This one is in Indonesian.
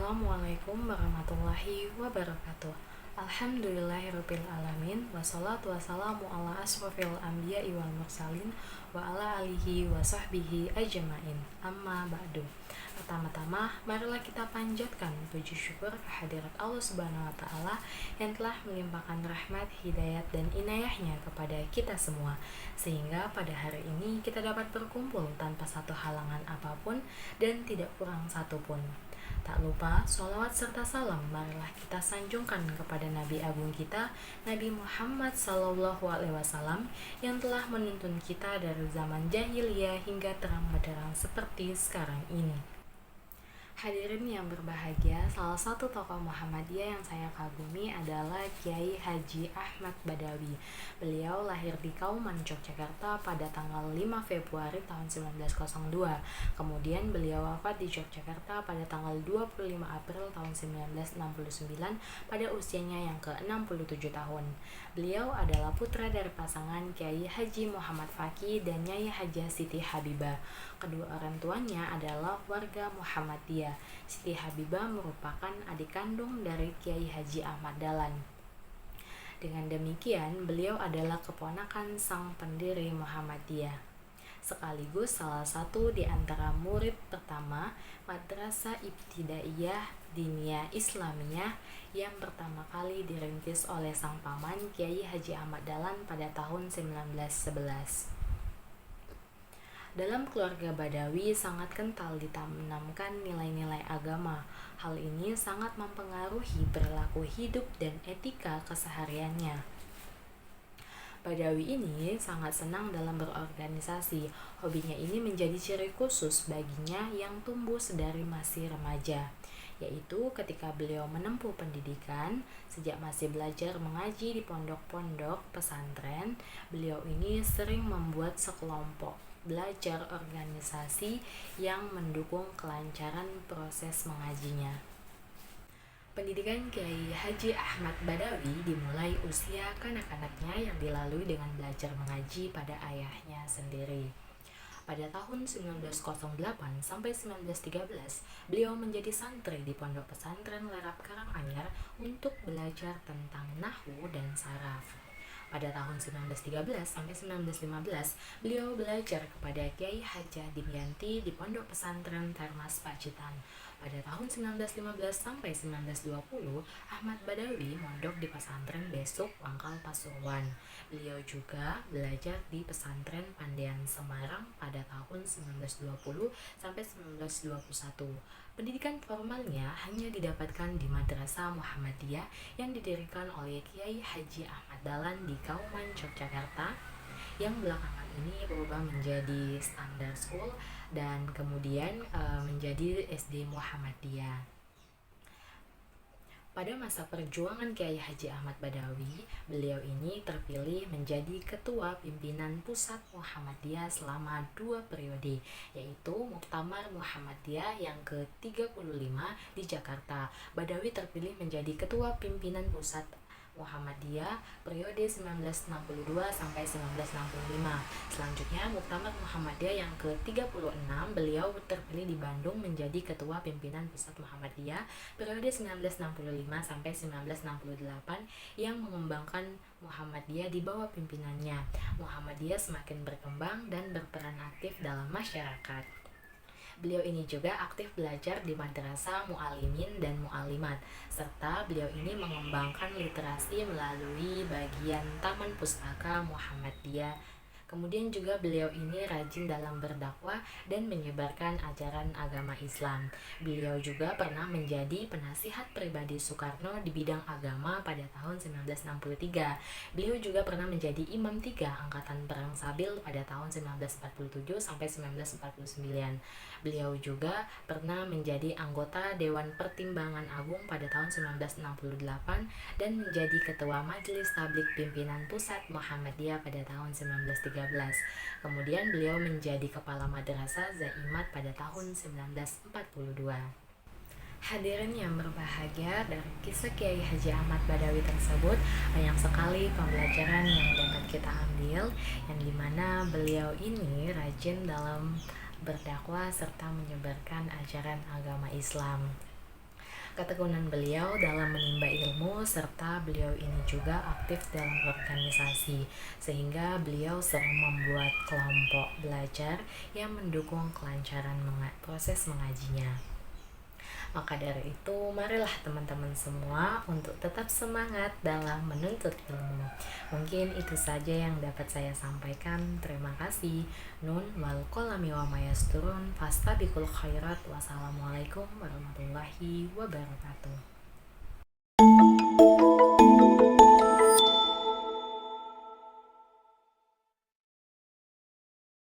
Assalamualaikum warahmatullahi wabarakatuh. Alhamdulillahirabbil alamin wassalatu wassalamu ala asrofil anbiya'i wal mursalin wa ala alihi wa sahbihi ajmain. Amma ba'du. Pertama-tama, marilah kita panjatkan puji syukur kehadirat Allah Subhanahu wa taala yang telah melimpahkan rahmat, hidayat dan inayahnya kepada kita semua, sehingga pada hari ini kita dapat berkumpul tanpa satu halangan apapun dan tidak kurang satupun. Tak lupa, sholawat serta salam marilah kita sanjungkan kepada Nabi Agung kita, Nabi Muhammad SAW, yang telah menuntun kita dari zaman jahiliyah hingga terang benderang seperti sekarang ini. Hadirin yang berbahagia, salah satu tokoh Muhammadiyah yang saya kagumi adalah Kiai Haji Ahmad Badawi. Beliau lahir di Kauman, Yogyakarta pada tanggal 5 Februari tahun 1902. Kemudian beliau wafat di Yogyakarta pada tanggal 25 April tahun 1969 pada usianya yang ke-67 tahun. Beliau adalah putra dari pasangan Kiai Haji Muhammad Faki dan Nyai Hajah Siti Habibah. Kedua orang tuanya adalah warga Muhammadiyah. Siti Habibah merupakan adik kandung dari Kiai Haji Ahmad Dahlan. Dengan demikian, beliau adalah keponakan sang pendiri Muhammadiyah, sekaligus salah satu di antara murid pertama Madrasah Ibtidaiyah Diniyah Islamiyah yang pertama kali dirintis oleh sang paman Kiai Haji Ahmad Dahlan pada tahun 1911. Dalam keluarga Badawi sangat kental ditanamkan nilai-nilai agama. Hal ini sangat mempengaruhi perilaku hidup dan etika kesehariannya. Badawi ini sangat senang dalam berorganisasi. Hobinya ini menjadi ciri khusus baginya yang tumbuh sedari masih remaja, yaitu ketika beliau menempuh pendidikan. Sejak masih belajar mengaji di pondok-pondok pesantren, beliau ini sering membuat sekelompok belajar organisasi yang mendukung kelancaran proses mengajinya. Pendidikan Kiai Haji Ahmad Badawi dimulai usia kanak-kanaknya yang dilalui dengan belajar mengaji pada ayahnya sendiri. Pada tahun 1908 sampai 1913, beliau menjadi santri di Pondok Pesantren Lerap Karanganyar untuk belajar tentang nahwu dan saraf. Pada tahun 1913 sampai 1915, beliau belajar kepada Kiai Hajah Dimyanti di Pondok Pesantren Termas Pacitan. Pada tahun 1915 sampai 1920, Ahmad Badawi mondok di pesantren Besuk, Wangkal Pasuruan. Beliau juga belajar di pesantren Pandean Semarang pada tahun 1920 sampai 1921. Pendidikan formalnya hanya didapatkan di Madrasah Muhammadiyah yang didirikan oleh Kiai Haji Ahmad Dahlan di Kauman, Yogyakarta, yang belakangan ini berubah menjadi Standard School dan kemudian menjadi SD Muhammadiyah. Pada masa perjuangan Kiai Haji Ahmad Badawi, beliau ini terpilih menjadi Ketua Pimpinan Pusat Muhammadiyah selama 2 periode, yaitu Muktamar Muhammadiyah yang ke-35 di Jakarta. Badawi terpilih menjadi Ketua Pimpinan Pusat Muhammadiyah periode 1962 sampai 1965. Selanjutnya Muktamar Muhammadiyah yang ke-36, beliau terpilih di Bandung menjadi Ketua Pimpinan Pusat Muhammadiyah periode 1965 sampai 1968 yang mengembangkan Muhammadiyah di bawah pimpinannya. Muhammadiyah semakin berkembang dan berperan aktif dalam masyarakat. Beliau ini juga aktif belajar di madrasah mu'alimin dan mu'alimat, serta beliau ini mengembangkan literasi melalui bagian Taman Pustaka Muhammadiyah. Kemudian juga beliau ini rajin dalam berdakwah dan menyebarkan ajaran agama Islam. Beliau juga pernah menjadi penasihat pribadi Soekarno di bidang agama pada tahun 1963. Beliau juga pernah menjadi Imam 3 Angkatan Perang Sabil pada tahun 1947 sampai 1949. Beliau juga pernah menjadi anggota Dewan Pertimbangan Agung pada tahun 1968 dan menjadi Ketua Majelis Tabligh Pimpinan Pusat Muhammadiyah pada tahun 1913. Kemudian beliau menjadi Kepala Madrasah Zaimat pada tahun 1942. Hadirin yang berbahagia, dari kisah Kiai Haji Ahmad Badawi tersebut banyak sekali pembelajaran yang dapat kita ambil, yang dimana beliau ini rajin dalam berdakwah serta menyebarkan ajaran agama Islam. ketekunan beliau dalam menimba ilmu, serta beliau ini juga aktif dalam organisasi, sehingga beliau sering membuat kelompok belajar yang mendukung kelancaran proses mengajinya. Maka dari itu, marilah teman-teman semua untuk tetap semangat dalam menuntut ilmu. Mungkin itu saja yang dapat saya sampaikan. Terima kasih. Nun wal qalami wa ma yasturun fastabiqul khairat. Wassalamualaikum warahmatullahi wabarakatuh.